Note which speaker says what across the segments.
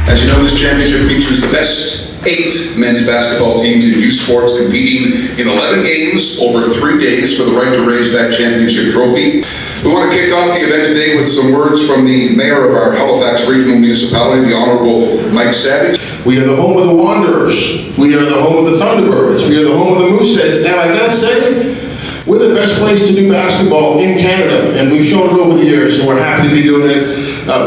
Speaker 1: As you know, this championship features the best 8 men's basketball teams in youth sports competing in 11 games over 3 days for the right to raise that championship trophy. We want to kick off the event today with some words from the mayor of our Halifax Regional Municipality, the Honourable Mike Savage.
Speaker 2: We are the home of the Wanderers. We are the home of the Thunderbirds. We are the home of the Mooseheads. And I gotta say, we're the best place to do basketball in Canada, and we've shown it over the years, and we're happy to be doing it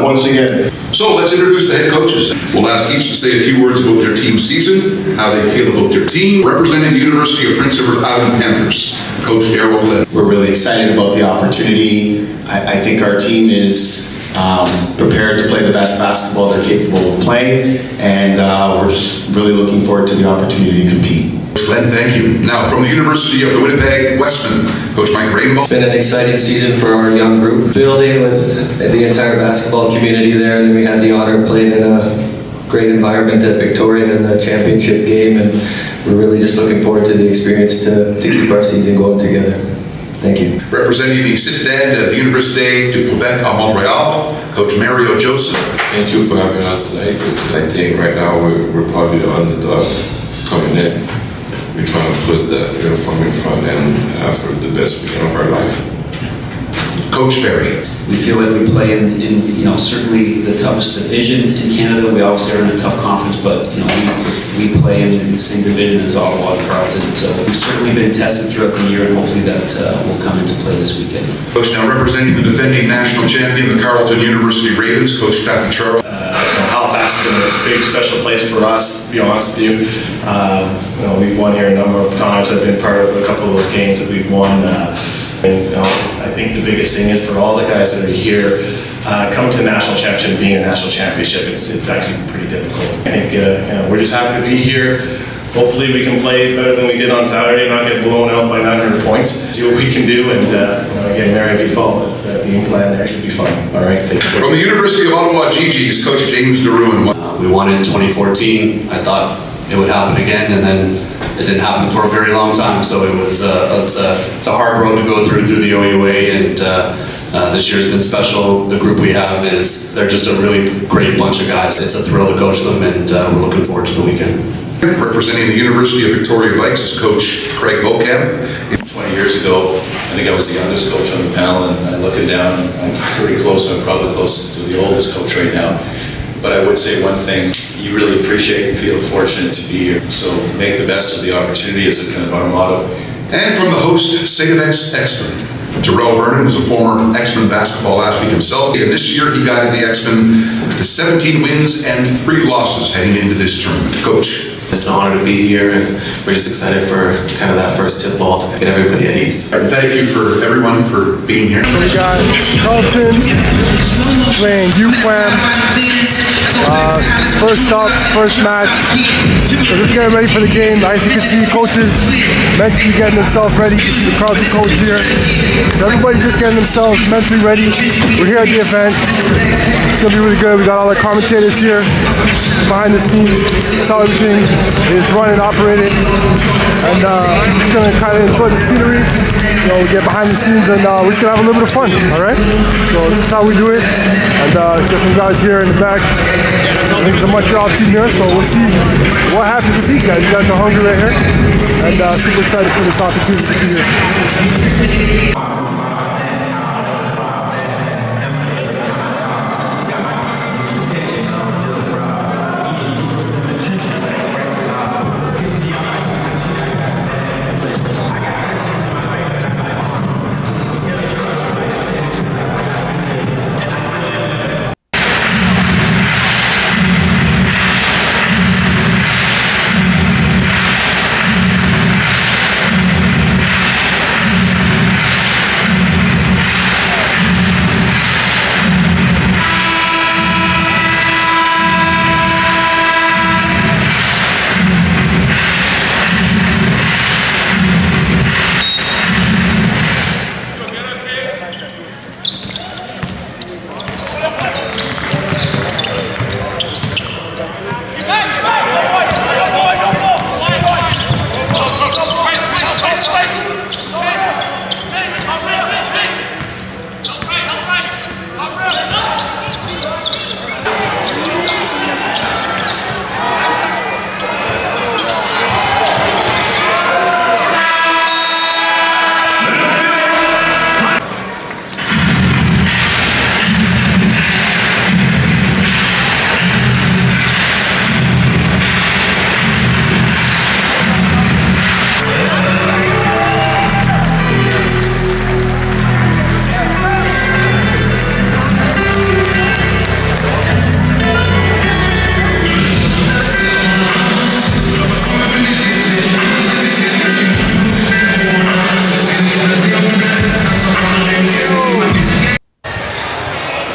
Speaker 2: once again.
Speaker 1: So let's introduce the head coaches. We'll ask each to say a few words about their team season, how they feel about their team. Representing the University of Prince Edward Island Panthers, Coach Darryl Glenn.
Speaker 3: We're really excited about the opportunity. I think our team is prepared to play the best basketball they're capable of playing, and we're just really looking forward to the opportunity to compete.
Speaker 1: Glenn, thank you. Now, from the University of the Winnipeg Westman, Coach Mike Rainbow.
Speaker 4: It's been an exciting season for our young group. Building with the entire basketball community there, and then we had the honor of playing in a great environment at Victoria in the championship game, and we're really just looking forward to the experience to keep our season going together. Thank you.
Speaker 1: Representing the Citadin de l'Université du Québec à Montréal, Coach Mario Joseph.
Speaker 5: Thank you for having us today. I think right now we're probably the underdog coming in. We're trying to put that uniform in front and for the best weekend of our life.
Speaker 1: Coach Barry.
Speaker 6: We feel like we play in certainly the toughest division in Canada. We obviously are in a tough conference, but we play in the same division as Ottawa and Carleton. So we've certainly been tested throughout the year, and hopefully that will come into play this weekend.
Speaker 1: Coach, now representing the defending national champion, the Carleton University Ravens, Coach Kathy Charles.
Speaker 7: Halifax has been a big special place for us, to be honest with you. We've won here a number of times. I've been part of a couple of those games that we've won. I think the biggest thing is for all the guys that are here, coming to a national championship, being a national championship, it's actually pretty difficult. I think we're just happy to be here. Hopefully we can play better than we did on Saturday, not get blown out by 900 points. See what we can do, and again, Mary, if you follow the game plan there, it'll be fun. All right, take care.
Speaker 1: From the University of Ottawa GG's, Coach James DeRuin.
Speaker 8: We won in 2014. I thought it would happen again, and then it didn't happen for a very long time. So it was it's a hard road to go through the OUA, and this year's been special. The group we have they're just a really great bunch of guys. It's a thrill to coach them, and we're looking forward to the weekend.
Speaker 1: Representing the University of Victoria Vikes is Coach Craig Beaucamp.
Speaker 9: 20 years ago, I think I was the youngest coach on the panel, and I'm looking down, I'm pretty close, I'm probably close to the oldest coach right now. But I would say one thing, you really appreciate and feel fortunate to be here. So make the best of the opportunity is kind of our motto.
Speaker 1: And from the host, Singhavex X-Men. Terrell Vernon is a former X-Men basketball athlete himself. And this year he guided the X-Men to 17 wins and 3 losses heading into this tournament. Coach.
Speaker 10: It's an honor to be here, and we're just excited for kind of that first tip ball to get everybody at ease.
Speaker 1: Thank you for everyone for being here.
Speaker 11: We got Carleton playing UQAM. First up, first match. So just getting ready for the game. As you can see, coaches mentally getting themselves ready. You can see the Carleton coach here. So everybody's just getting themselves mentally ready. We're here at the event. It's gonna be really good. We got all the commentators here behind the scenes. Saw everything is run and operated, and we're just gonna kind of enjoy the scenery. We get behind the scenes, and we're just gonna have a little bit of fun. All right. So this is how we do it, and let's get some guys here in the back. I think it's a Montreal team here, so we'll see what happens with these guys. You guys are hungry right here, and super excited for this opportunity to be here.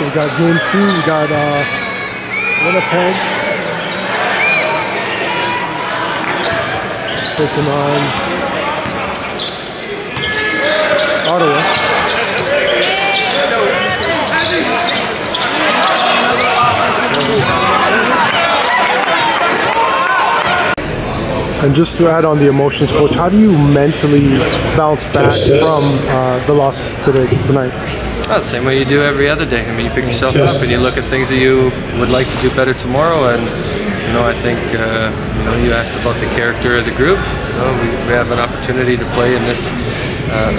Speaker 11: we got game 2. We got Winnipeg taking on Ottawa. And just to add on the emotions, Coach, how do you mentally bounce back from the loss tonight?
Speaker 4: Oh, the same way you do every other day. I mean, you pick yourself up and you look at things that you would like to do better tomorrow. And I think you asked about the character of the group. We have an opportunity to play in this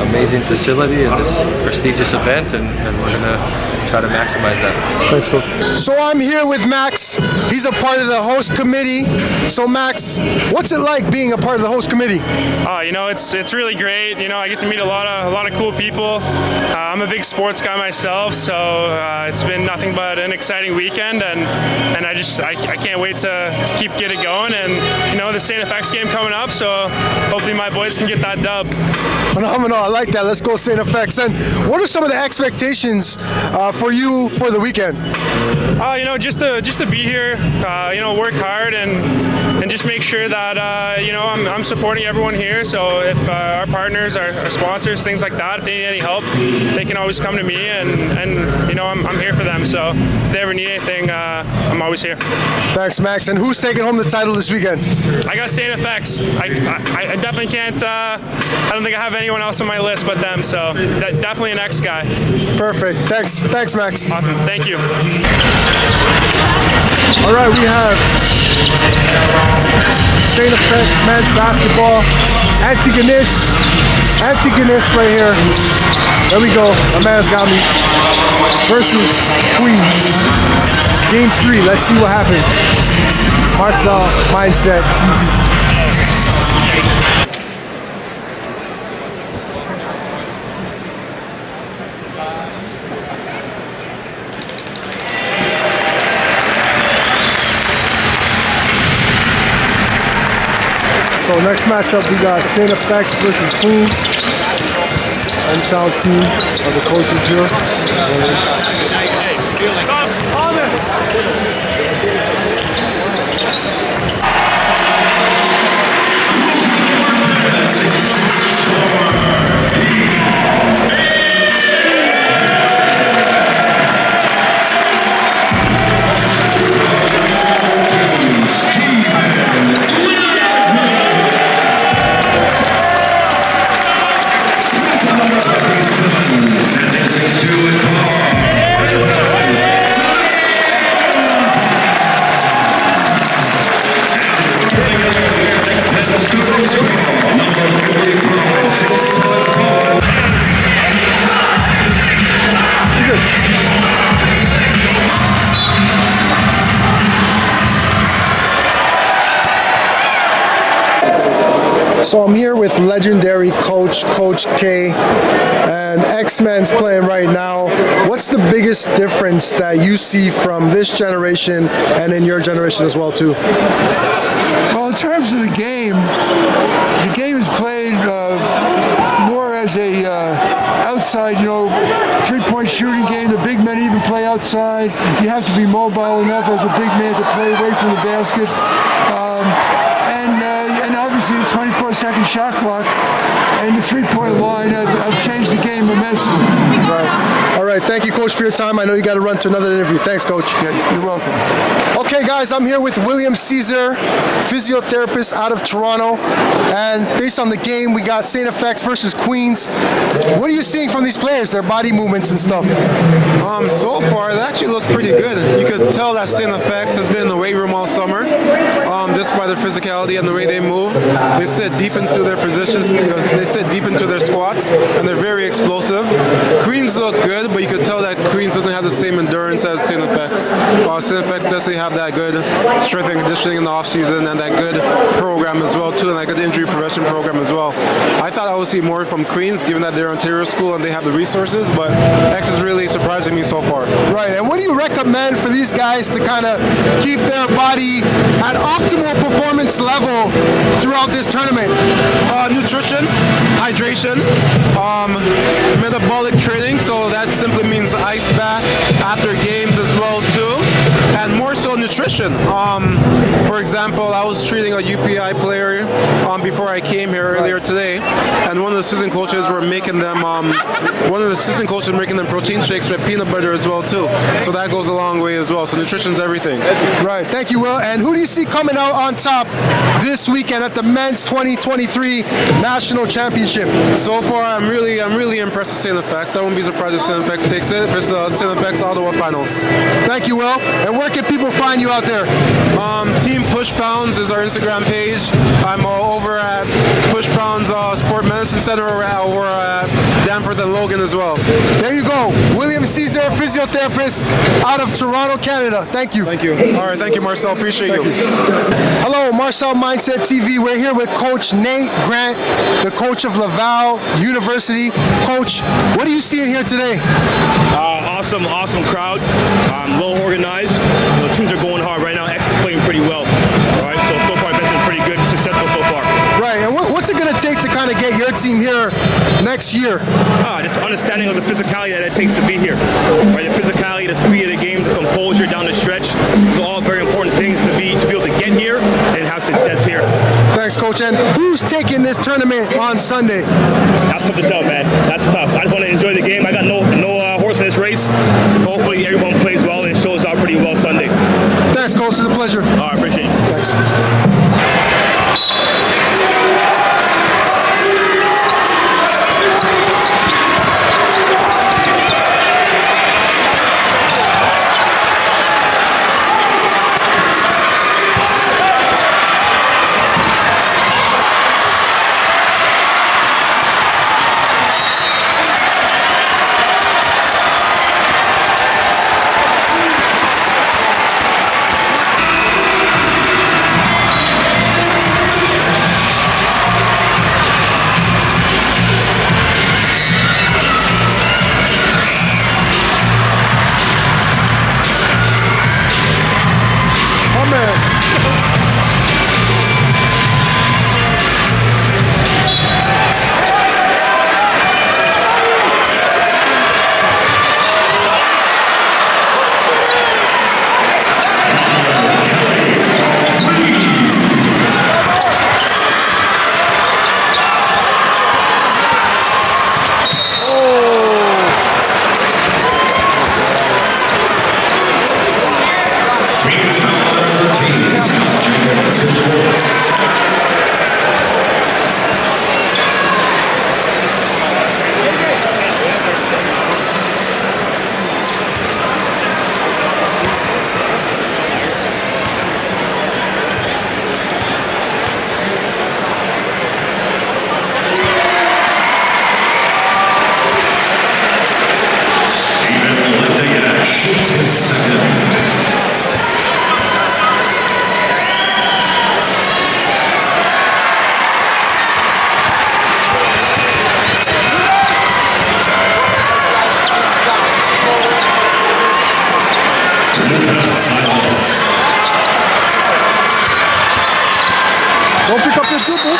Speaker 4: amazing facility and this prestigious event, and we're going to try to maximize that.
Speaker 11: Thanks, Coach. So I'm here with Max. He's a part of the host committee. So Max, what's it like being a part of the host committee?
Speaker 12: It's really great. I get to meet a lot of cool people. I'm a big sports guy myself, so it's been nothing but an exciting weekend, and I can't wait to keep getting going. And the St. FX game coming up, so hopefully my boys can get that dub.
Speaker 11: Phenomenal. I like that. Let's go St. FX. And what are some of the expectations for you for the weekend?
Speaker 12: Just to be here, work hard and just make sure that I'm supporting everyone here. So if our partners, our sponsors, things like that, if they need any help, they can always come to me, and I'm here for them. So if they ever need anything, I'm always here.
Speaker 11: Thanks, Max. And who's taking home the title this weekend?
Speaker 12: I got St. FX. I definitely can't. I don't think I have anyone else on my list but them. So definitely an X guy.
Speaker 11: Perfect. Thanks, Max.
Speaker 12: Awesome. Thank you.
Speaker 11: All right, we have St. FX men's basketball. Antigonish right here. There we go. My man's got me. Versus Queens. Game 3. Let's see what happens. Marcel Mindset TV. So next matchup, we got St. FX versus Queens. Hometown team of the coaches here. So I'm here with legendary Coach K, and X-Men's playing right now. What's the biggest difference that you see from this generation and in your generation as well too?
Speaker 13: Well, in terms of the game is played more as a outside, three-point shooting game. The big men even play outside. You have to be mobile enough as a big man to play away from the basket. And obviously the 24-second shot clock and the three-point line have changed the game immensely.
Speaker 11: Right. All right, thank you, Coach, for your time. I know you got to run to another interview. Thanks, Coach.
Speaker 13: Yeah, you're welcome.
Speaker 11: Okay, guys, I'm here with William Caesar, physiotherapist out of Toronto. And based on the game, we got St. FX versus Queens. What are you seeing from these players, their body movements and stuff?
Speaker 14: So far, they actually look pretty good. You could tell that St. FX has been in the weight room all summer, just by their physicality and the way they move. They sit deep into their positions, they sit deep into their squats, and they're very explosive. Queens look good, but you could tell that Queens doesn't have the same endurance as St. FX. St. FX definitely have that good strength and conditioning in the off-season, and that good program as well, too, and that good injury prevention program as well. I thought I would see more from Queens, given that they're Ontario school and they have the resources, but X is really surprising me so far.
Speaker 11: Right, and what do you recommend for these guys to kind of keep their body at optimal performance level throughout this tournament?
Speaker 14: Nutrition, hydration, metabolic training, so that simply means ice bath after game. nutrition. For example, I was treating a UPI player before I came here earlier today, and one of the assistant coaches were making them protein shakes with peanut butter as well too. So that goes a long way as well. So nutrition's everything.
Speaker 11: Right. Thank you, Will. And who do you see coming out on top this weekend at the men's 2023 national championship?
Speaker 14: So far, I'm really impressed with St. FX. I wouldn't be surprised if St. FX takes it. It's the St. FX Ottawa finals.
Speaker 11: Thank you, Will. And where can people find you out there?
Speaker 14: Team Push Pounds is our Instagram page. I'm over at Push Pounds Sport Medicine Center over at Danforth and Logan as well.
Speaker 11: There you go. William Caesar, physiotherapist out of Toronto, Canada. Thank you.
Speaker 14: Thank you. All right, thank you, Marcel. Appreciate you.
Speaker 11: Hello, Marcel Mindset TV. We're here with Coach Nate Grant, the coach of Laval University. Coach, what are you seeing here today?
Speaker 15: Awesome crowd. Well organized. The teams are going hard right now. X is playing pretty well. All right, so far it's been pretty good, successful so far.
Speaker 11: Right, and what's it going to take to kind of get your team here next year?
Speaker 15: Just understanding of the physicality that it takes to be here. Right, the physicality, the speed of the game, the composure down the stretch. Those are all very important things to be able to get here and have success here.
Speaker 11: Thanks, Coach. And who's taking this tournament on Sunday?
Speaker 15: That's tough to tell, man. That's tough. I just want to enjoy the game. I got no horse in this race. So hopefully everyone plays well and shows out pretty well Sunday.
Speaker 11: Thanks, Coach. It's a pleasure.
Speaker 15: I appreciate it.
Speaker 11: Thanks. Don't pick up your triple.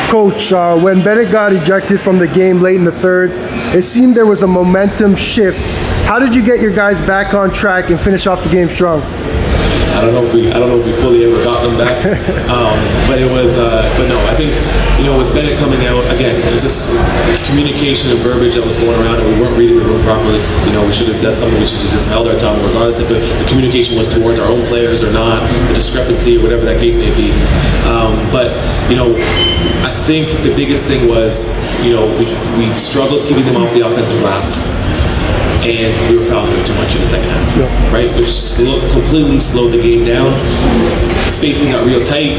Speaker 11: Coach, when Bennett got ejected from the game late in the third, it seemed there was a momentum shift. How did you get your guys back on track and finish off the game strong?
Speaker 10: I don't know if we fully ever got them back, but it was. But no, I think with Bennett coming out again, it was just communication and verbiage that was going around, and we weren't reading the room properly. That's something we should have just held our tongue, regardless if the communication was towards our own players or not, the discrepancy or whatever that case may be. But I think the biggest thing was we struggled keeping them off the offensive glass. And we were fouling them too much in the second half, right? Which completely slowed the game down. Spacing got real tight,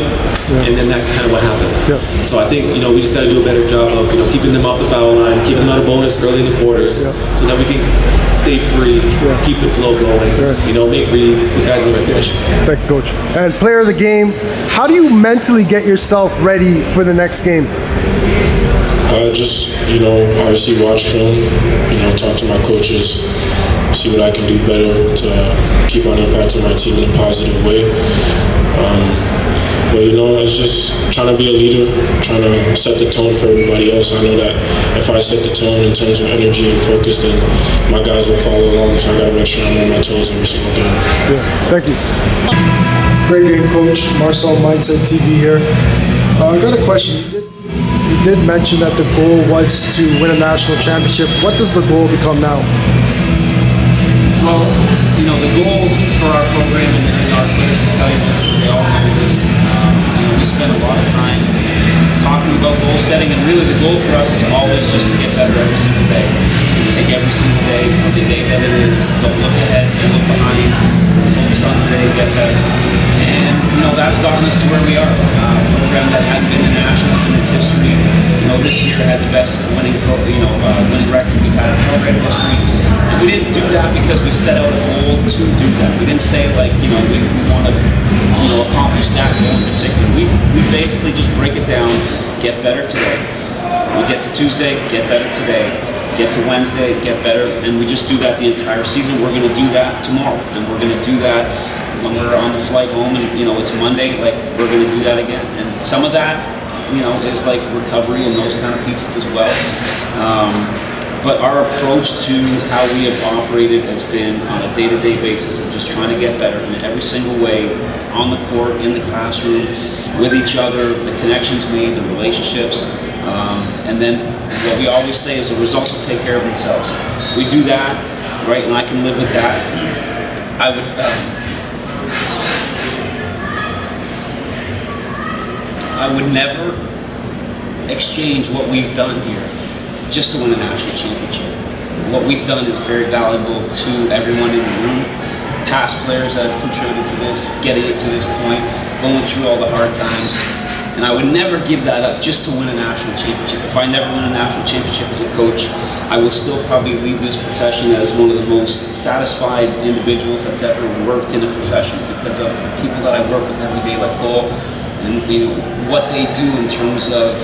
Speaker 10: and then that's kind of what happens. So I think we just got to do a better job of keeping them off the foul line, giving them out a bonus early in the quarters, so that we can stay free, keep the flow going, make reads, put guys in the right positions.
Speaker 11: Thank you, Coach. And player of the game, how do you mentally get yourself ready for the next game?
Speaker 16: Just, obviously watch film, talk to my coaches, see what I can do better to keep on impacting my team in a positive way. But, it's just trying to be a leader, trying to set the tone for everybody else. I know that if I set the tone in terms of energy and focus, then my guys will follow along. So I got to make sure I'm on my toes every single game.
Speaker 11: Thank you.
Speaker 17: Great game, Coach. Marcel, Mindset TV here. I got a question. You did mention that the goal was to win a national championship. What does the goal become now?
Speaker 6: Well, the goal for our program, and our players can tell you this because they all know this, we spend a lot of time talking about goal setting, and really the goal for us is always just to get better every single day. We take every single day from the day that it is. Don't look ahead, don't look behind. Focus on today, get better. And, that's gotten us to where we are. A program that hadn't been in nationals in its history. This year had the best winning record we've had in program history. And we didn't do that because we set out a goal to do that. We didn't say we want to, accomplish that goal in particular. We basically just break it down, get better today. We get to Tuesday, get better today. Get to Wednesday, get better, and we just do that the entire season. We're going to do that tomorrow, and we're going to do that when we're on the flight home, and it's Monday. We're going to do that again. And some of that, is like recovery and those kind of pieces as well. But our approach to how we have operated has been on a day-to-day basis of just trying to get better in every single way, on the court, in the classroom, with each other, the connections made, the relationships, and then what we always say is the results will take care of themselves. If we do that, right, and I can live with that, I would never exchange what we've done here just to win a national championship. What we've done is very valuable to everyone in the room, past players that have contributed to this, getting it to this point, going through all the hard times. And I would never give that up just to win a national championship. If I never win a national championship as a coach, I will still probably leave this profession as one of the most satisfied individuals that's ever worked in a profession because of the people that I work with every day, like Cole, and what they do in terms of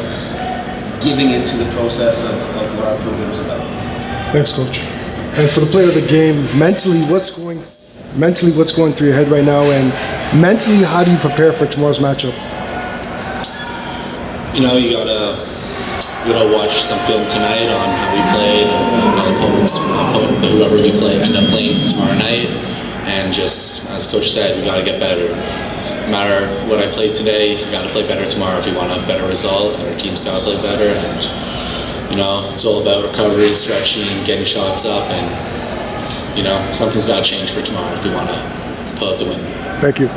Speaker 6: giving into the process of what our program is about.
Speaker 17: Thanks, Coach. And for the player of the game, mentally, what's going through your head right now, and mentally, how do you prepare for tomorrow's matchup?
Speaker 18: You gotta watch some film tonight on how we played, how the opponents, whoever we play, end up playing tomorrow night, and just as Coach said, we gotta get better. No matter what I played today, you gotta play better tomorrow if you want a better result, and our team's gotta play better. And it's all about recovery, stretching, getting shots up, and something's gotta change for tomorrow if we want to pull out the win.
Speaker 11: Thank you.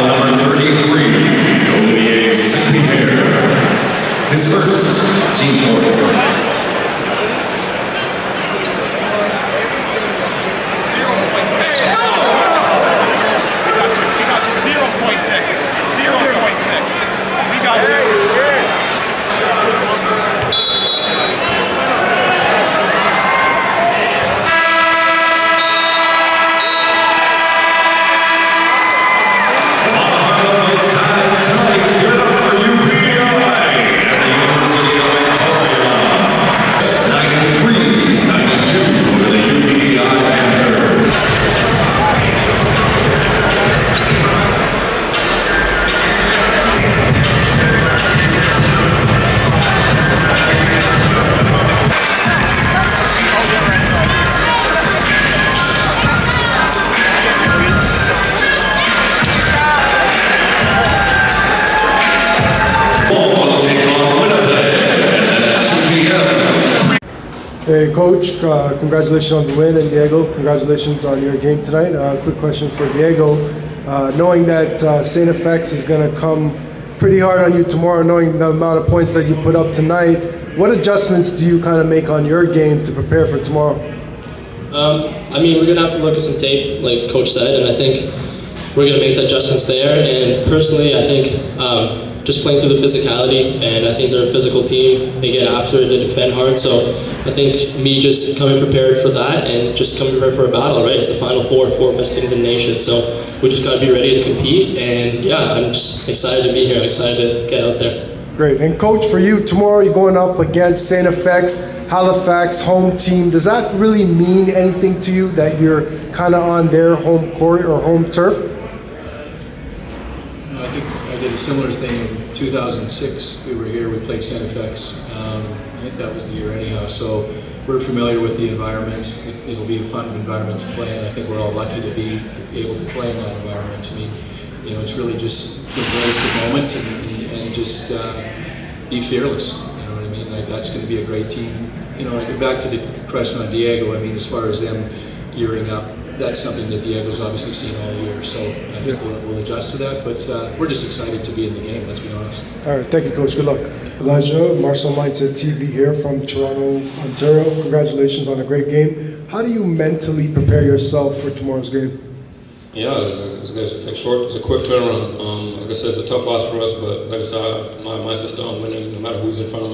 Speaker 19: Number 33, Olivier
Speaker 17: Hey, Coach, congratulations on the win, and Diego, congratulations on your game tonight. Quick question for Diego. Knowing that St. FX is going to come pretty hard on you tomorrow, knowing the amount of points that you put up tonight, what adjustments do you kind of make on your game to prepare for tomorrow?
Speaker 19: I mean, we're going to have to look at some tape, like Coach said, and I think we're going to make the adjustments there. And personally, I think just playing through the physicality, and I think they're a physical team. They get after it, they defend hard. So I think me just coming prepared for that and just coming prepared for a battle, right? It's a Final Four, 4 best teams in the nation. So we just got to be ready to compete. And yeah, I'm just excited to be here. I'm excited to get out there.
Speaker 17: Great. And Coach, for you, tomorrow you're going up against St. FX, Halifax, home team. Does that really mean anything to you that you're kind of on their home court or home turf?
Speaker 9: I think I did a similar thing in 2006. We were here, we played St. FX. I think that was the year anyhow. So we're familiar with the environment. It'll be a fun environment to play in. I think we're all lucky to be able to play in that environment. I mean, you know, it's really just to embrace the moment and just be fearless. You know what I mean? Like, that's going to be a great team. You know, back to the question on Diego, I mean, as far as them gearing up, that's something that Diego's obviously seen all year. So I think we'll adjust to that. But we're just excited to be in the game, let's be honest.
Speaker 17: All right, thank you, Coach. Good luck. Elijah, Marcel Mindset TV here from Toronto, Ontario. Congratulations on a great game. How do you mentally prepare yourself for tomorrow's game?
Speaker 20: Yeah, it's a quick turnaround. Like I said, it's a tough loss for us, but like I said, my mindset's still on winning, no matter who's in front of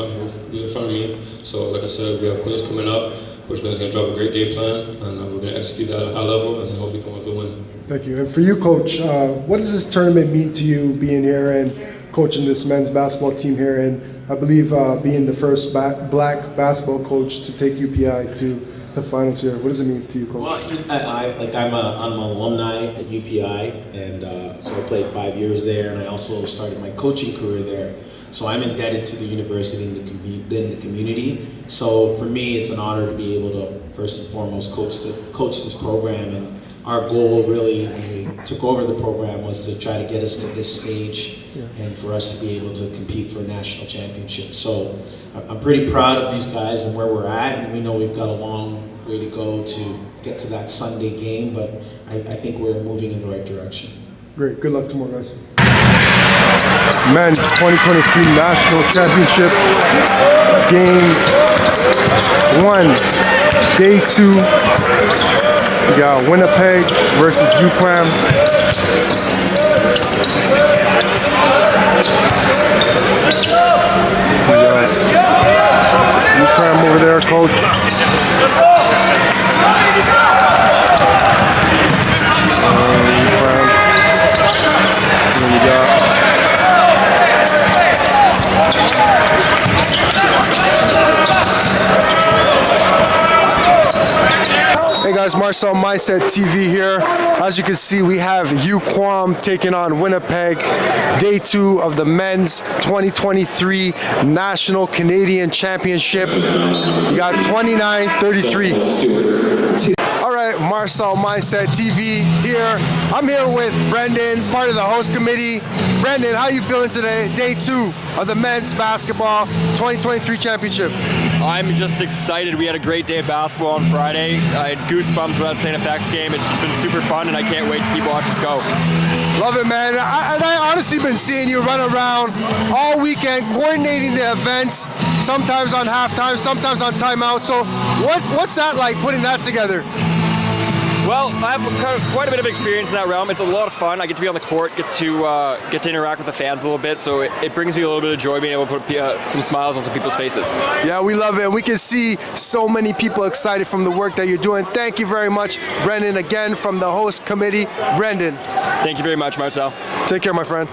Speaker 20: me. So, like I said, we have Queens coming up. Coach Glenn's going to drop a great game plan, and we're going to execute that at a high level, and hopefully come with a win.
Speaker 17: Thank you. And for you, Coach, what does this tournament mean to you, being here and coaching this men's basketball team here, and I believe being the first black basketball coach to take UPI to the finals here? What does it mean to you, Coach?
Speaker 21: Well, I'm an alumni at UPI, and so I played 5 years there, and I also started my coaching career there. So I'm indebted to the university and the community. So for me, it's an honor to be able to first and foremost coach this program. And our goal, really, when we took over the program, was to try to get us to this stage and for us to be able to compete for a national championship. So I'm pretty proud of these guys and where we're at, and we know we've got a long way to go to get to that Sunday game, but I think we're moving in the right direction.
Speaker 17: Great. Good luck tomorrow, guys. Men's 2023 National Championship, Game 1, Day 2. We got Winnipeg versus UQAM. We got UQAM over there, Coach. Hey guys, Marcel Mindset TV here. As you can see, we have UQAM taking on Winnipeg. Day 2 of the men's 2023 National Canadian Championship. You got 29-33. All right, Marcel Mindset TV here. I'm here with Brendan, part of the host committee. Brendan, how you feeling today? Day 2 of the men's basketball 2023 championship.
Speaker 22: I'm just excited. We had a great day of basketball on Friday. I had goosebumps with that St. FX game. It's just been super fun, and I can't wait to keep watching us go.
Speaker 17: Love it, man. I honestly been seeing you run around all weekend, coordinating the events, sometimes on halftime, sometimes on timeout. So what's that like, putting that together?
Speaker 22: Well, I have quite a bit of experience in that realm. It's a lot of fun. I get to be on the court, get to interact with the fans a little bit, so it brings me a little bit of joy being able to put some smiles on some people's faces.
Speaker 17: Yeah, we love it. We can see so many people excited from the work that you're doing. Thank you very much, Brendan, again from the host committee. Brendan.
Speaker 22: Thank you very much, Marcel.
Speaker 17: Take care, my friend.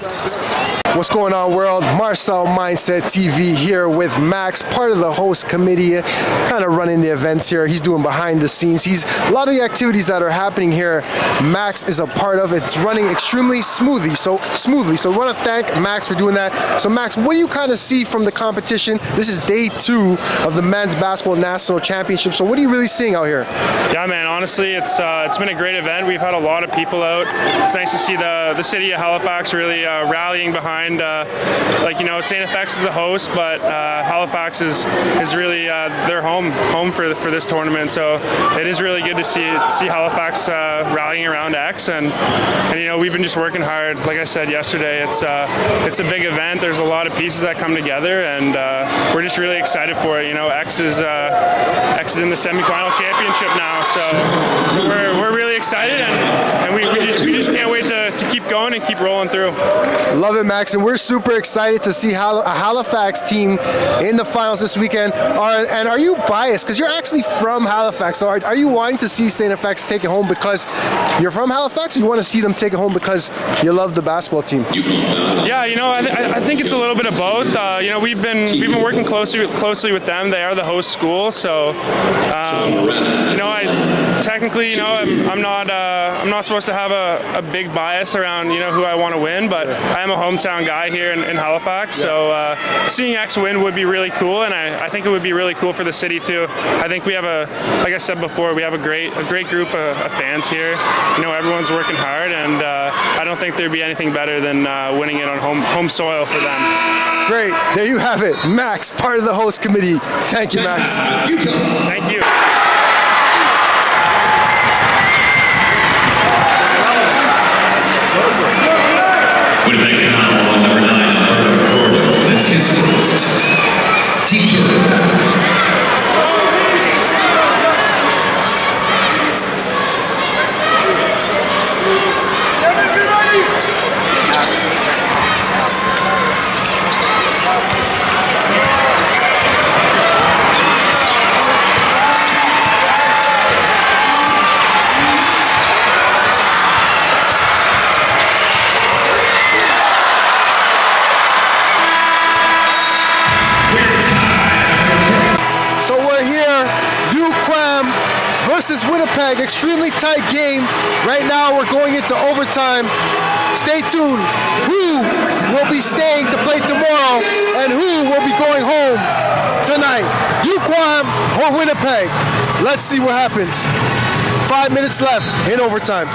Speaker 17: What's going on, world? Marcel Mindset TV here with Max, part of the host committee, kind of running the events here. He's doing behind the scenes. A lot of the activities that are happening here, Max is a part of. It's running extremely smoothly. So we want to thank Max for doing that. So Max, what do you kind of see from the competition? This is day 2 of the men's basketball national championship. So what are you really seeing out here?
Speaker 12: Yeah, man. Honestly, it's been a great event. We've had a lot of people out. It's nice to see the city of Halifax really rallying behind behind, St. FX is the host, but Halifax is really their home for this tournament. So it is really good to see Halifax rallying around X, and we've been just working hard. Like I said yesterday, it's a big event. There's a lot of pieces that come together, and we're just really excited for it. X is in the semifinal championship now, so we're really excited, and we just can't wait to keep going and keep rolling through.
Speaker 17: Love it, Max, and we're super excited to see a Halifax team in the finals this weekend. And are you biased? Because you're actually from Halifax, so are you wanting to see St. FX take it home because you're from Halifax, or you want to see them take it home because you love the basketball team?
Speaker 12: Yeah, I think it's a little bit of both. We've been working closely with them. They are the host school, so I'm not supposed to have a big bias around who I want to win, but I am a hometown guy here in Halifax, so seeing X win would be really cool, and I think it would be really cool for the city too. I think we have like I said before, we have a great group of fans here. Everyone's working hard, and I don't think there'd be anything better than winning it on home soil for them.
Speaker 17: Great, there you have it, Max, part of the host committee. Thank you, Max.
Speaker 12: Thank you.
Speaker 2: Winnipeg Canal on number 9, Alberto Gordo. That's his first teacher.
Speaker 17: Versus Winnipeg, extremely tight game. Right now we're going into overtime. Stay tuned. Who will be staying to play tomorrow and who will be going home tonight? UQuam or Winnipeg? Let's see what happens. 5 minutes left in overtime.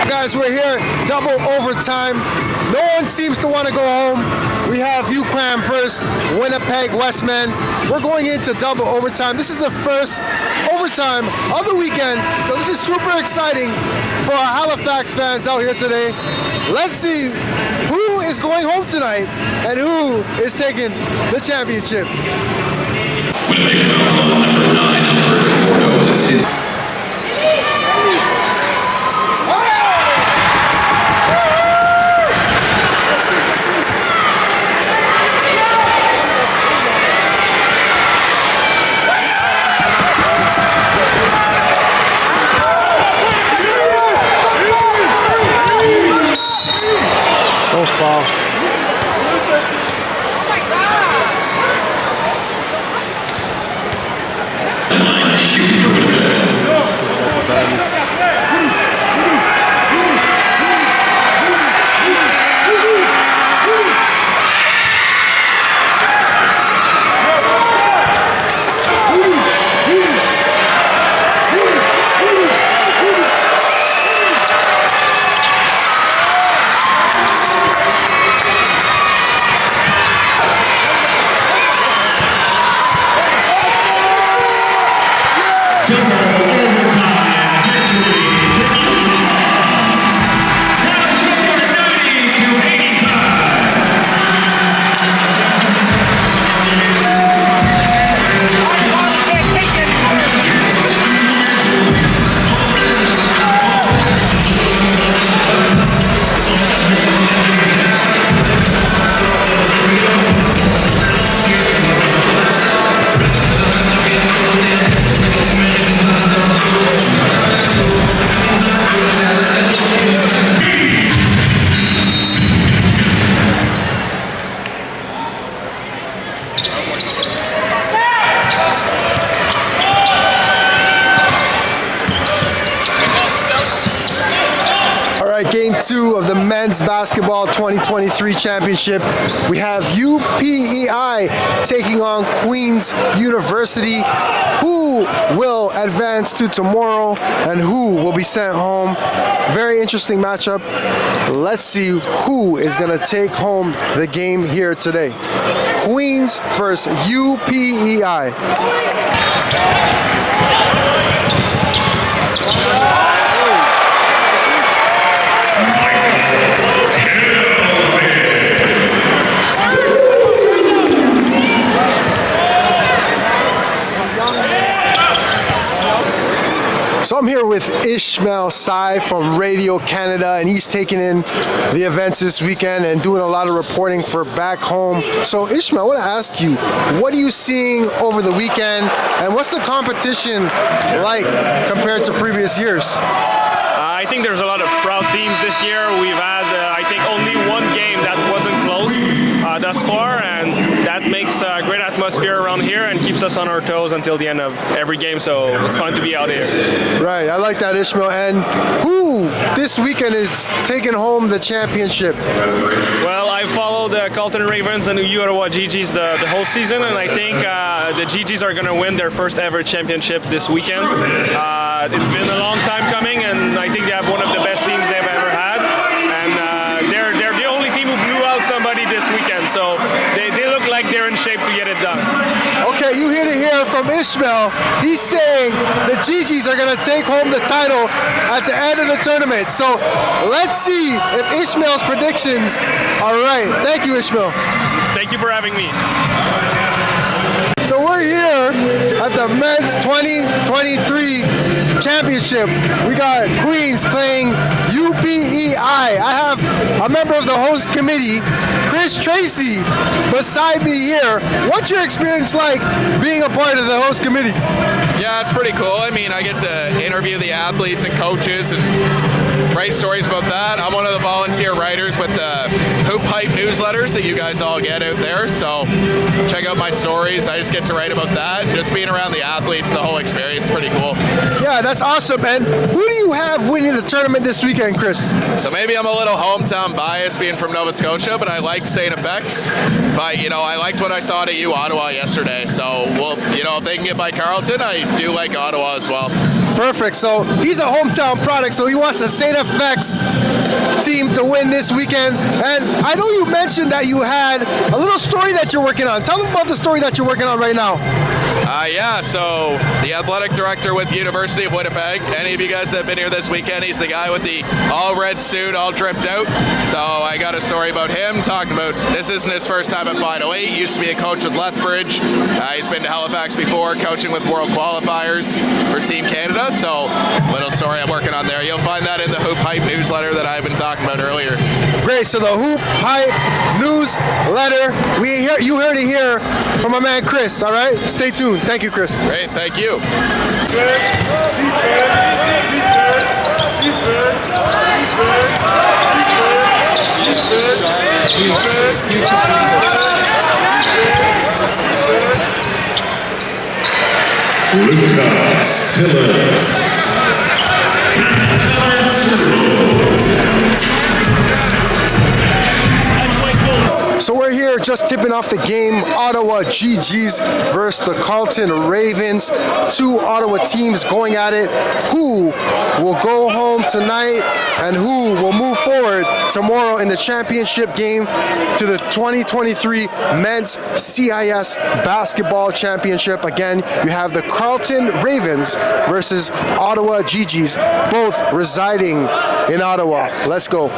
Speaker 17: Guys, we're here, double overtime. No one seems to want to go home. We have UQuam first, Winnipeg, Westman. We're going into double overtime. This is the first overtime of the weekend, so this is super exciting for our Halifax fans out here today. Let's see who is going home tonight and who is taking the championship.
Speaker 2: Winnipeg number 9, Alberto Gordo. That's his.
Speaker 17: Foul.
Speaker 2: Shooting for Winnipeg. Double overtime victory.
Speaker 17: 2 of the Men's Basketball 2023 Championship. We have UPEI taking on Queen's University. Who will advance to tomorrow and who will be sent home? Very interesting matchup. Let's see who is going to take home the game here today. Queens versus UPEI. So I'm here with Ishmael Sai from Radio Canada, and he's taking in the events this weekend and doing a lot of reporting for back home. So Ishmael, I want to ask you, what are you seeing over the weekend, and what's the competition like compared to previous years?
Speaker 12: I think there's a lot of proud teams this year. We've had, I think, only one game that wasn't close thus far, and that makes a great atmosphere around here and keeps us on our toes until the end of every game, so it's fun to be out here.
Speaker 17: Right, I like that, Ishmael. And who this weekend is taking home the championship?
Speaker 12: Well, I followed the Carleton Ravens and the Ottawa GGs the whole season, and I think the GGs are going to win their first ever championship this weekend. It's been a long time coming, and I think they have one of the best teams they've ever had, and they're the only team who blew out somebody this weekend, so they look like they're in shape to get it done.
Speaker 17: Okay, you hear to hear from Ishmael. He's saying the GGs are going to take home the title at the end of the tournament. So let's see if Ishmael's predictions are right. Thank you, Ishmael.
Speaker 12: Thank you for having me.
Speaker 17: So we're here at the Men's 2023 Championship. We got Queens playing UPEI. I have a member of the host committee, Chris Tracy, beside me here. What's your experience like being a part of the host committee?
Speaker 3: Yeah, it's pretty cool. I mean, I get to interview the athletes and coaches and write stories about that. I'm one of the volunteer writers with the Hoop Hype newsletters that you guys all get out there, so check out my stories. I just get to write about that. Just being around the athletes, the whole experience is pretty cool.
Speaker 17: Yeah, that's awesome. And who do you have winning the tournament this weekend, Chris?
Speaker 3: So maybe I'm a little hometown biased being from Nova Scotia, but I like St. FX. But, you know, I liked what I saw at U Ottawa yesterday, so, well, you know, if they can get by Carleton, I do like Ottawa as well.
Speaker 17: Perfect. So he's a hometown product, so he wants the St. FX team to win this weekend. And I know you mentioned that you had a little story that you're working on. Tell them about the story that you're working on right now.
Speaker 3: Yeah, so the athletic director with University of Winnipeg. Any of you guys that have been here this weekend, he's the guy with the all red suit, all dripped out. So I got a story about him, talking about this isn't his first time at Final 8. He used to be a coach with Lethbridge. He's been to Halifax before, coaching with World Qualifiers for Team Canada. So little story I'm working on there. You'll find that in the Hoop Hype newsletter that I've been talking about earlier.
Speaker 17: Great. So the Hoop Hype newsletter. You heard it here from my man Chris. All right. Stay tuned. Thank you, Chris.
Speaker 3: Great. Thank you.
Speaker 2: Lucas Silas.
Speaker 17: So we're here just tipping off the game, Ottawa GGs versus the Carleton Ravens. Two Ottawa teams going at it. Who will go home tonight and who will move forward tomorrow in the championship game to the 2023 Men's CIS Basketball Championship. Again, you have the Carleton Ravens versus Ottawa GGs, both residing in Ottawa. Let's go.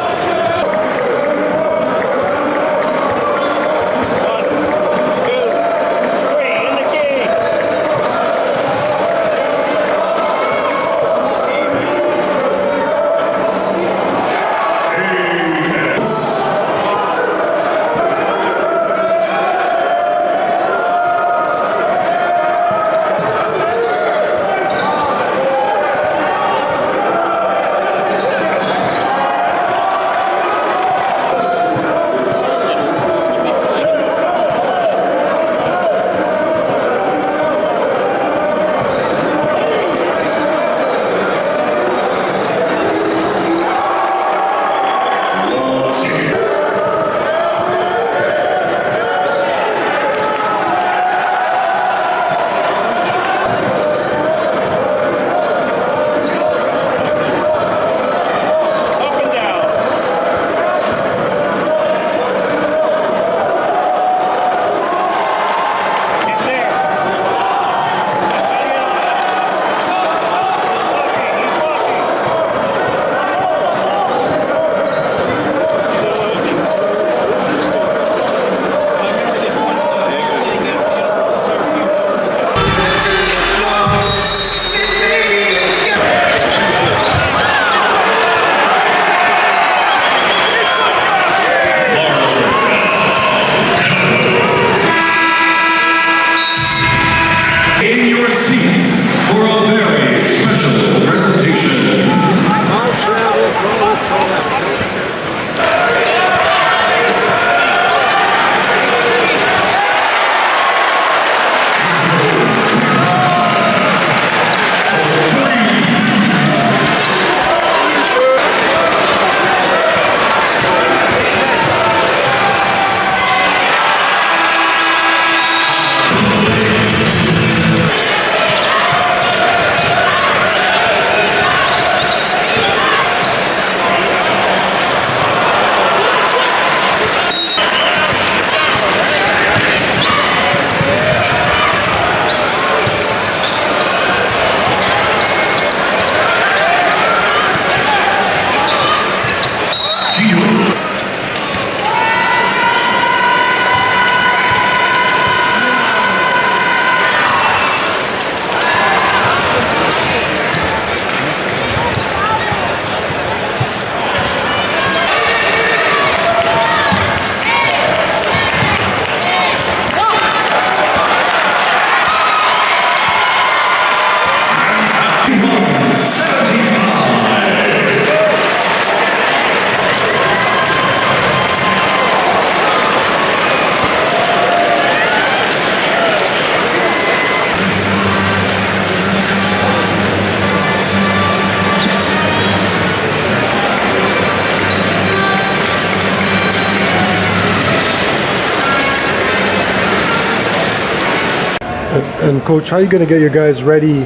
Speaker 11: And Coach, how are you going to get your guys ready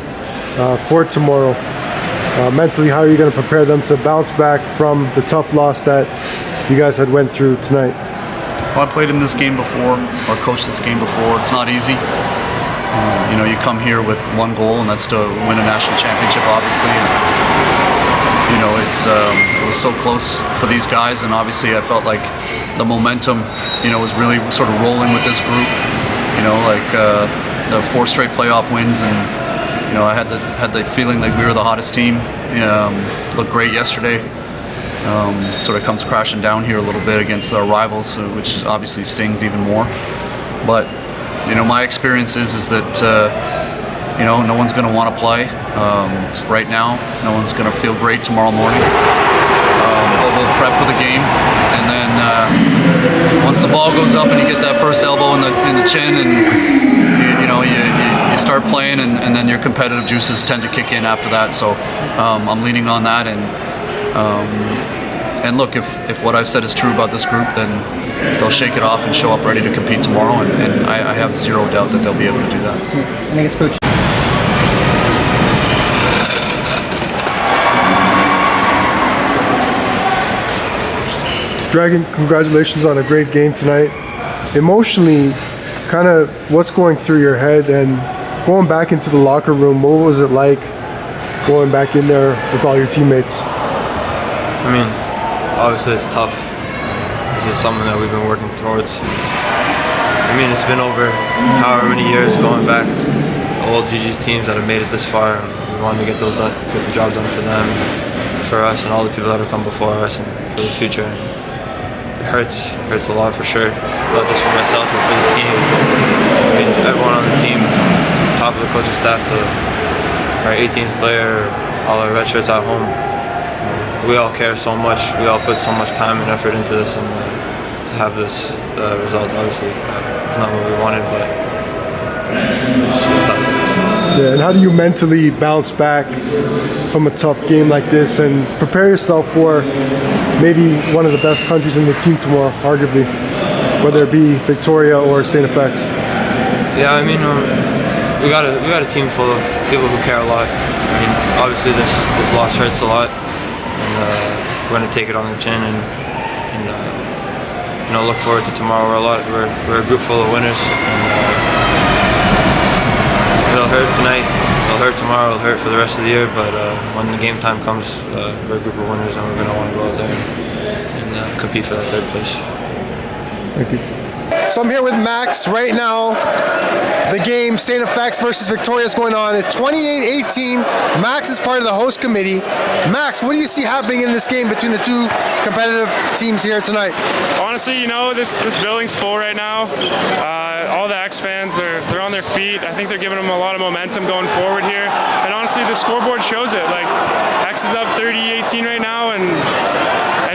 Speaker 11: for tomorrow? Mentally, how are you going to prepare them to bounce back from the tough loss that you guys had went through tonight?
Speaker 8: Well, I played in this game before, or coached this game before. It's not easy. You know, you come here with one goal, and that's to win a national championship, obviously. And, you know, it was so close for these guys, and obviously I felt like the momentum, you know, was really sort of rolling with this group. You know, like the 4 straight playoff wins, and you know, I had the feeling like we were the hottest team. Looked great yesterday. Sort of comes crashing down here a little bit against our rivals, which obviously stings even more. But you know, my experience is that you know, no one's going to want to play right now. No one's going to feel great tomorrow morning. But we'll prep for the game, and then once the ball goes up and you get that first elbow in the chin, and you know, you start playing, and then your competitive juices tend to kick in after that. So I'm leaning on that, and look, if what I've said is true about this group, then they'll shake it off and show up ready to compete tomorrow, and I have zero doubt that they'll be able to do that.
Speaker 5: And I guess, Coach,
Speaker 11: Dragon, congratulations on a great game tonight. Emotionally, kind of what's going through your head, and going back into the locker room, what was it like going back in there with all your teammates?
Speaker 7: I mean, obviously it's tough. This is something that we've been working towards. I mean, it's been over however many years going back, all GG's teams that have made it this far, and we wanted to get the job done for them, for us, and all the people that have come before us, and for the future. It hurts a lot for sure, not just for myself, but for the team. I mean, everyone on the team, top of the coaching staff to our 18th player, all our red shirts at home. We all care so much. We all put so much time and effort into this, and to have this result, obviously, it's not what we wanted, but it's tough.
Speaker 11: Yeah, and how do you mentally bounce back from a tough game like this and prepare yourself for maybe one of the best countries in the team tomorrow, arguably, whether it be Victoria or St. FX?
Speaker 7: Yeah, I mean, we got a team full of people who care a lot. I mean, obviously this loss hurts a lot, and we're gonna take it on the chin and you know, look forward to tomorrow. We're a group full of winners. And, it'll hurt tonight, it'll hurt tomorrow, it'll hurt for the rest of the year, but when the game time comes, we're a group of winners, and we're going to want to go out there and compete for that 3rd place.
Speaker 11: Thank you.
Speaker 17: So I'm here with Max right now. The game, St. FX versus Victoria, is going on. It's 28-18. Max is part of the host committee. Max, what do you see happening in this game between the two competitive teams here tonight?
Speaker 12: Honestly, you know, this building's full right now. All the X fans, they're on their feet. I think they're giving them a lot of momentum going forward here. And honestly, the scoreboard shows it. Like, X is up 30-18 right now, and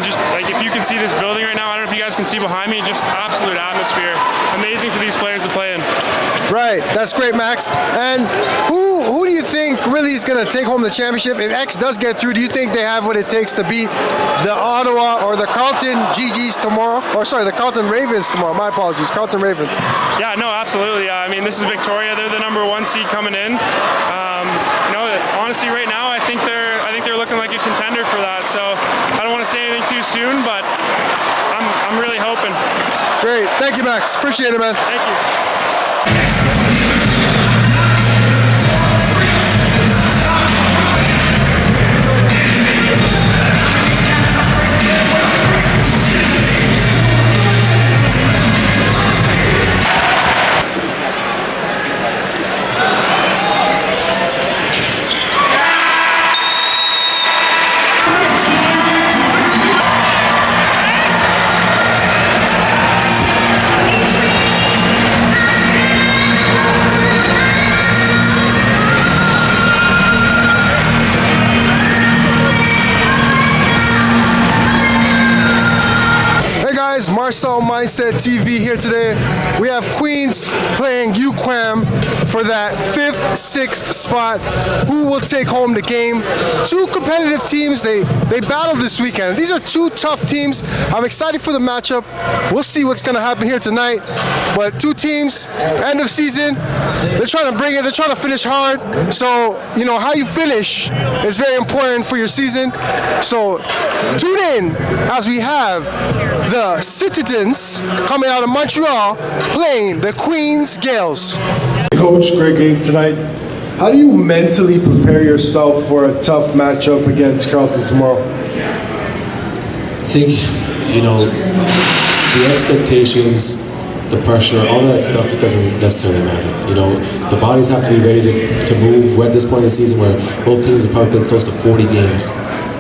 Speaker 12: just like, if you can see this building right now, I don't know if you guys can see behind me, just absolute atmosphere. Amazing for these players to play in.
Speaker 17: Right, that's great, Max. And who do you think really is going to take home the championship? If X does get through, do you think they have what it takes to beat the Ottawa or the Carleton GGs tomorrow? Or sorry, the Carleton Ravens tomorrow. My apologies, Carleton Ravens.
Speaker 12: Yeah, no, absolutely. I mean, this is Victoria. They're the #1 seed coming in. You know, honestly, right now, I think they're looking like a contender for that. So I don't want to say anything too soon, but I'm really hoping.
Speaker 17: Great, thank you, Max. Appreciate it, man.
Speaker 12: Thank you.
Speaker 17: Marcel Mindset TV here today. We have Queens playing UQAM for that 5th 6 spot. Who will take home the game? Two competitive teams. They battled this weekend. These are two tough teams. I'm excited for the matchup. We'll see what's going to happen here tonight. But two teams, end of season, they're trying to bring it. They're trying to finish hard. So, you know, how you finish is very important for your season. So tune in as we have the Citizens coming out of Montreal playing the Queens Gales.
Speaker 11: Coach, great game tonight. How do you mentally prepare yourself for a tough matchup against Carleton tomorrow?
Speaker 10: I think, you know, the expectations, the pressure, all that stuff doesn't necessarily matter. You know, the bodies have to be ready to move. We're at this point in the season where both teams have probably played close to 40 games,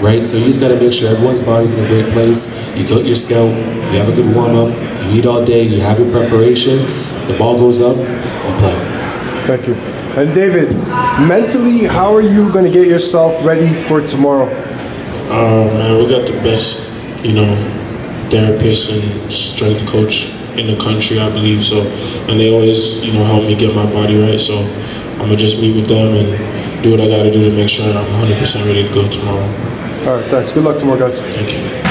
Speaker 10: right? So you just got to make sure everyone's body's in a great place. You go to your scout, you have a good warm-up, you eat all day, you have your preparation, the ball goes up, you play.
Speaker 11: Thank you. And David, mentally, how are you going to get yourself ready for tomorrow?
Speaker 16: Man, we got the best, you know, therapist and strength coach in the country, I believe. So, and they always, you know, help me get my body right. So I'm gonna just meet with them and do what I got to do to make sure I'm 100% ready to go tomorrow.
Speaker 11: All right, thanks. Good luck tomorrow, guys.
Speaker 16: Thank you.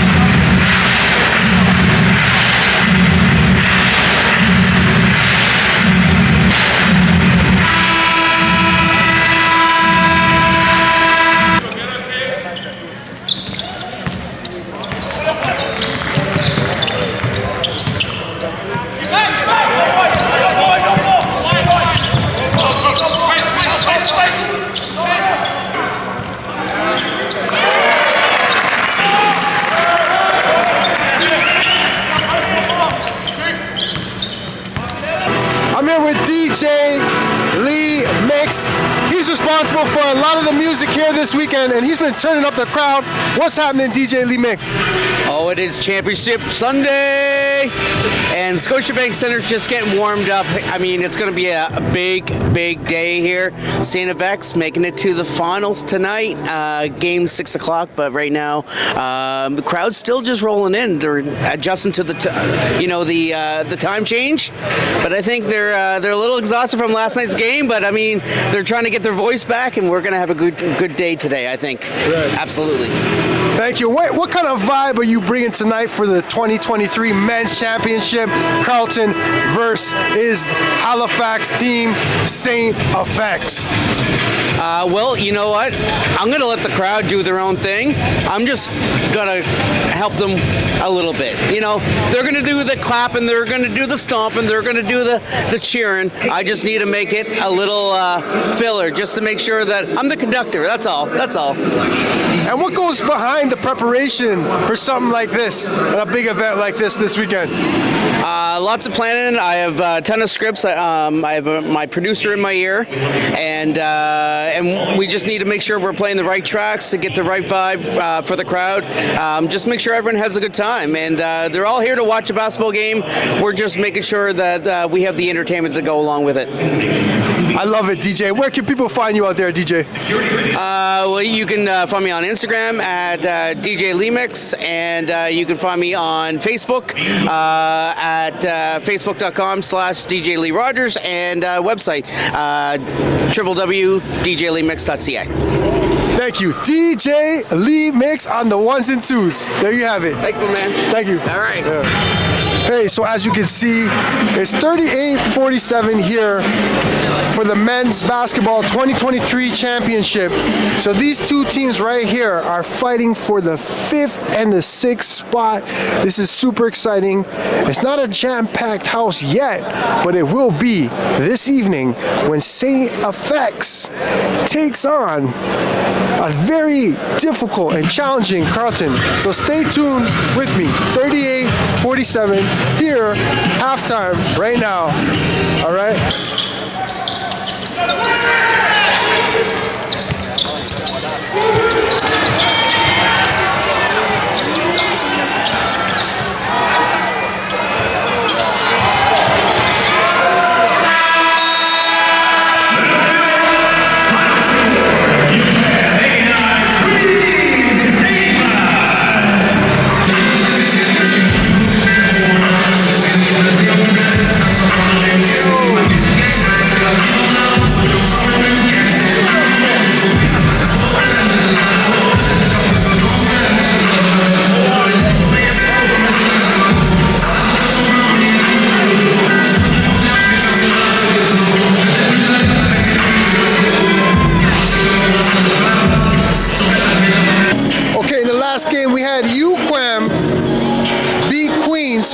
Speaker 17: I'm here with DJ Lee Mix. He's responsible for a lot of the music here this weekend, and he's been turning up the crowd. What's happening, DJ Lee Mix?
Speaker 1: Oh, it is Championship Sunday, and Scotiabank Center's just getting warmed up. I mean, it's going to be a big day here. St. FX making it to the finals tonight. Game 6 o'clock, but right now the crowd's still just rolling in. They're adjusting to the time change, but I think they're a little exhausted from last night's game. But I mean, they're trying to get their voice back, and we're going to have a good day today, I think.
Speaker 17: Right.
Speaker 1: Absolutely.
Speaker 17: Thank you. What kind of vibe are you bringing tonight for the 2023 Men's Championship? Carleton versus Halifax team, St. FX.
Speaker 1: Well, you know what? I'm going to let the crowd do their own thing. I'm just going to help them a little bit. You know, they're going to do the clapping, they're going to do the stomping, they're going to do the cheering. I just need to make it a little filler just to make sure that I'm the conductor. That's all.
Speaker 17: And what goes behind the preparation for something like this, and a big event like this weekend?
Speaker 1: Lots of planning. I have a ton of scripts. I have my producer in my ear, and we just need to make sure we're playing the right tracks to get the right vibe for the crowd. Just make sure everyone has a good time, and they're all here to watch a basketball game. We're just making sure that we have the entertainment to go along with it.
Speaker 17: I love it, DJ. Where can people find you out there, DJ?
Speaker 1: Well, you can find me on Instagram at DJ Lemix, and you can find me on Facebook at facebook.com/DJ Lee Rogers, and website www.djlemix.ca.
Speaker 17: Thank you. DJ Lee Mix on the ones and twos. There you have it.
Speaker 1: Thank you, man.
Speaker 17: Thank you.
Speaker 1: All right.
Speaker 17: Hey, so as you can see, it's 38-47 here for the men's basketball 2023 championship. So these two teams right here are fighting for the 5th and the 6th spot. This is super exciting. It's not a jam-packed house yet, but it will be this evening when St. FX takes on a very difficult and challenging Carleton. So stay tuned with me. 38-47 here, halftime right now. All right.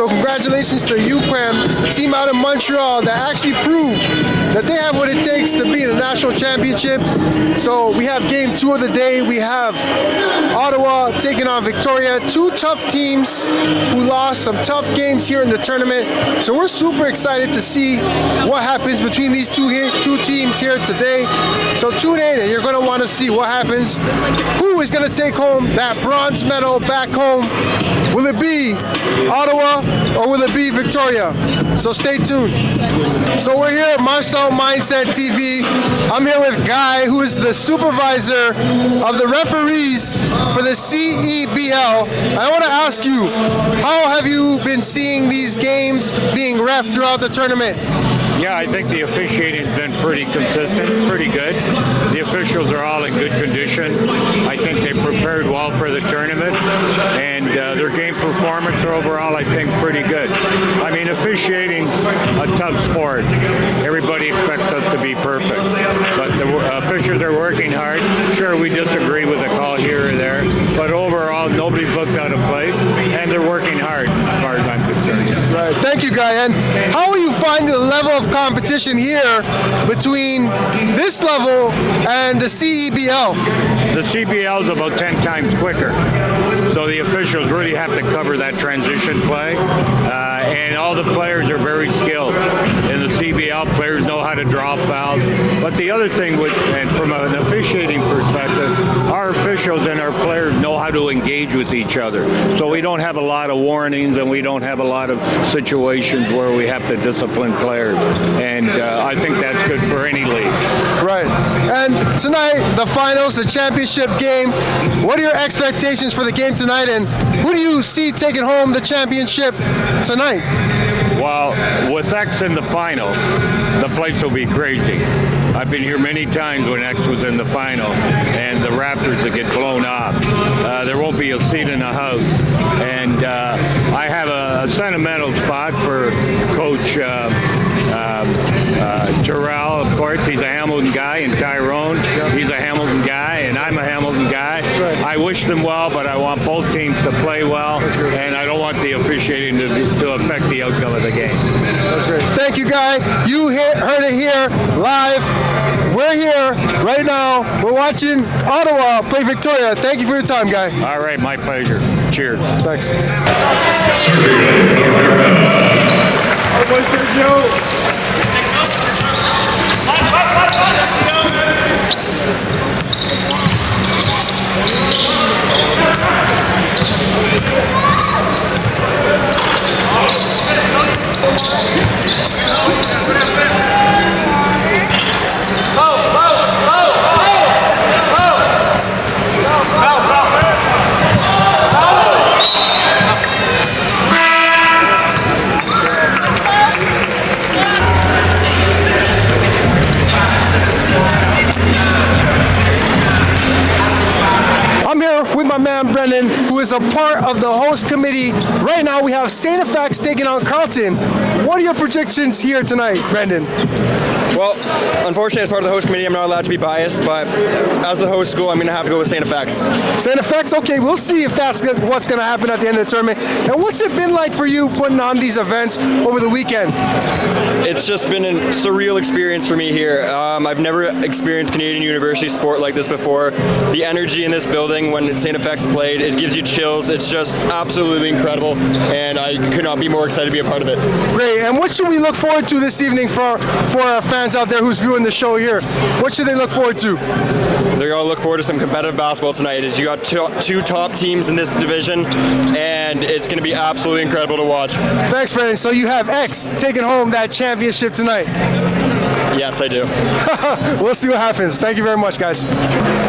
Speaker 17: So congratulations to UQAM, team out of Montreal that actually proved that they have what it takes to be in a national championship. So we have game 2 of the day. We have Ottawa taking on Victoria. 2 tough teams who lost some tough games here in the tournament. So we're super excited to see what happens between these two teams here today. So tune in and you're going to want to see what happens. Who is going to take home that bronze medal back home? Will it be Ottawa or will it be Victoria? So stay tuned. So we're here at Marcel Mindset TV. I'm here with Guy, who is the supervisor of the referees for the CEBL. I want to ask you, how have you been seeing these games being reffed throughout the tournament?
Speaker 4: Yeah, I think the officiating's been pretty consistent, pretty good. The officials are all in good condition. I think they prepared well for the tournament, and their game performance overall, I think, pretty good. I mean, officiating's a tough sport. Everybody expects us to be perfect, but the officials are working hard. Sure, we disagree with a call here or there, but overall, nobody's looked out of place, and they're working hard as far as I'm concerned.
Speaker 17: Right. Thank you, Guy. And how are you finding the level of competition here between this level and the CEBL?
Speaker 4: The CBL is about 10 times quicker, so the officials really have to cover that transition play, and all the players are very skilled. In the CBL, players know how to draw fouls, but the other thing, and from an officiating perspective, our officials and our players know how to engage with each other, so we don't have a lot of warnings and we don't have a lot of situations where we have to discipline players, and I think that's good for any league.
Speaker 17: Right. And tonight, the finals, the championship game. What are your expectations for the game tonight, and who do you see taking home the championship tonight?
Speaker 4: Well, with X in the final, the place will be crazy. I've been here many times when X was in the final, and the Raptors would get blown off. There won't be a seat in the house. And I have a sentimental spot for Coach Terrell, of course. He's a Hamilton guy, and Tyrone, he's a Hamilton guy, and I'm a Hamilton guy. I wish them well, but I want both teams to play well, and I don't want the officiating to affect the outcome of the game.
Speaker 17: That's great. Thank you, Guy. You heard it here live. We're here right now. We're watching Ottawa play Victoria. Thank you for your time, Guy.
Speaker 4: All right, my pleasure. Cheers.
Speaker 17: Thanks.
Speaker 4: Sergio.
Speaker 17: My man Brendan, who is a part of the host committee. Right now we have St. FX taking on Carleton. What are your predictions here tonight, Brendan?
Speaker 22: Well, unfortunately, as part of the host committee, I'm not allowed to be biased, but as the host school, I'm going to have to go with St. FX.
Speaker 17: St. FX? Okay, we'll see if that's what's going to happen at the end of the tournament. And what's it been like for you putting on these events over the weekend?
Speaker 22: It's just been a surreal experience for me here. I've never experienced Canadian University sport like this before. The energy in this building when St. FX played, it gives you chills. It's just absolutely incredible, and I could not be more excited to be a part of it.
Speaker 17: Great. And what should we look forward to this evening for our fans out there who's viewing the show here? What should they look forward to?
Speaker 22: They're going to look forward to some competitive basketball tonight. You got two top teams in this division, and it's going to be absolutely incredible to watch.
Speaker 17: Thanks, Brandon. So you have X taking home that championship tonight.
Speaker 22: Yes, I do.
Speaker 17: We'll see what happens. Thank you very much, guys.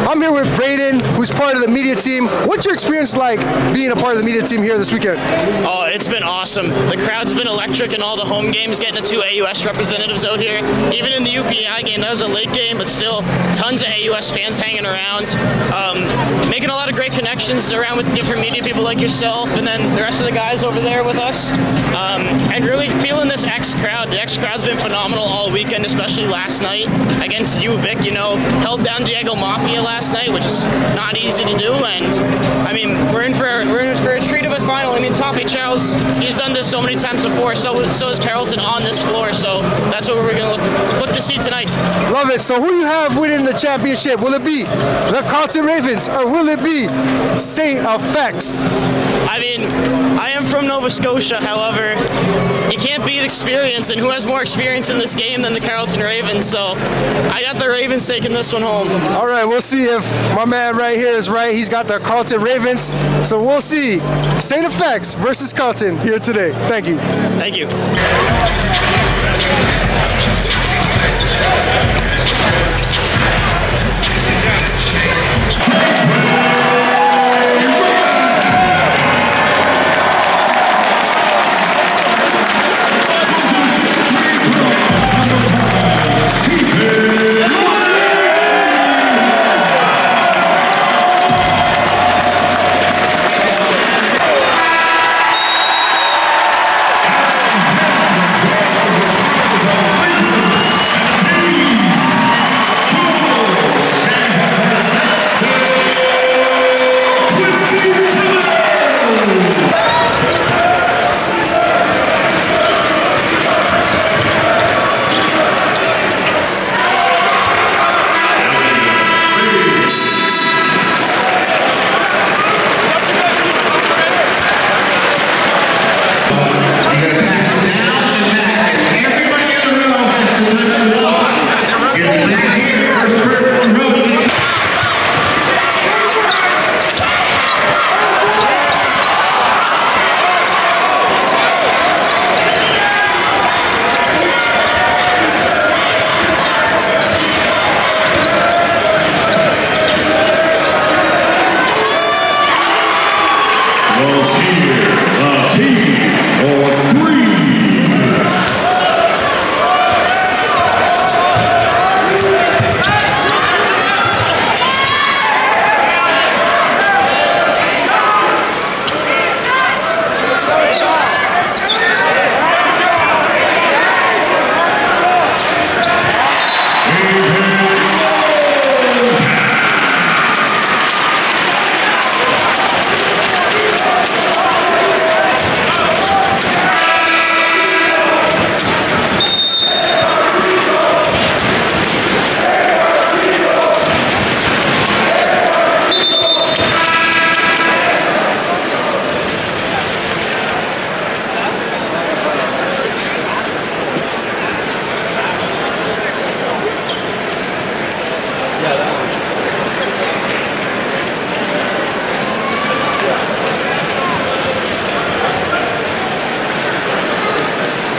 Speaker 17: I'm here with Braden, who's part of the media team. What's your experience like being a part of the media team here this weekend?
Speaker 5: Oh, it's been awesome. The crowd's been electric in all the home games, getting the 2 AUS representatives out here. Even in the UPI game, that was a late game, but still tons of AUS fans hanging around. Making a lot of great connections around with different media people like yourself, and then the rest of the guys over there with us. And really feeling this X crowd. The X crowd's been phenomenal all weekend, especially especially last night against you, Vic. You know, held down Diego Mafia last night, which is not easy to do. And I mean, we're in for a treat of a final. I mean, Toffee Charles, he's done this so many times before. So is Carleton on this floor. So that's what we're going to look to see tonight.
Speaker 17: Love it. So who do you have winning the championship? Will it be the Carleton Ravens or will it be St. FX?
Speaker 5: I mean, I am from Nova Scotia. However, you can't beat experience, and who has more experience in this game than the Carleton Ravens? So I got the Ravens taking this one home.
Speaker 17: All right, we'll see if my man right here is right. He's got the Carleton Ravens. So we'll see St. FX versus Carleton here today. Thank you.
Speaker 5: Thank you.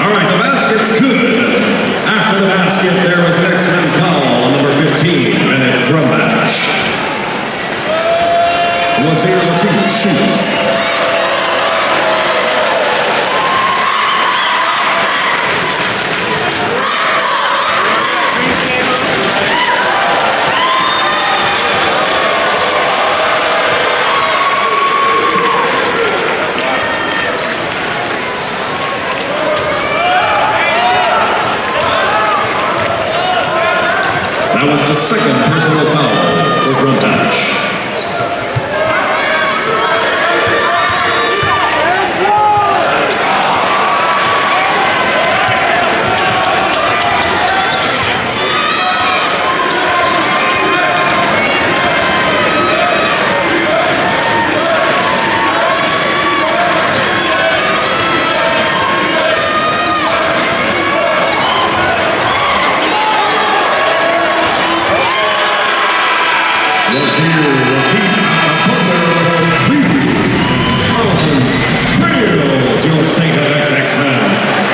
Speaker 2: All right, the basket's good. After the basket, there was an X-Men foul on number 15, Bennett Crumbash. Wazir Latif shoots. That was the second personal foul for Crumbash. Your St. FX X-Men.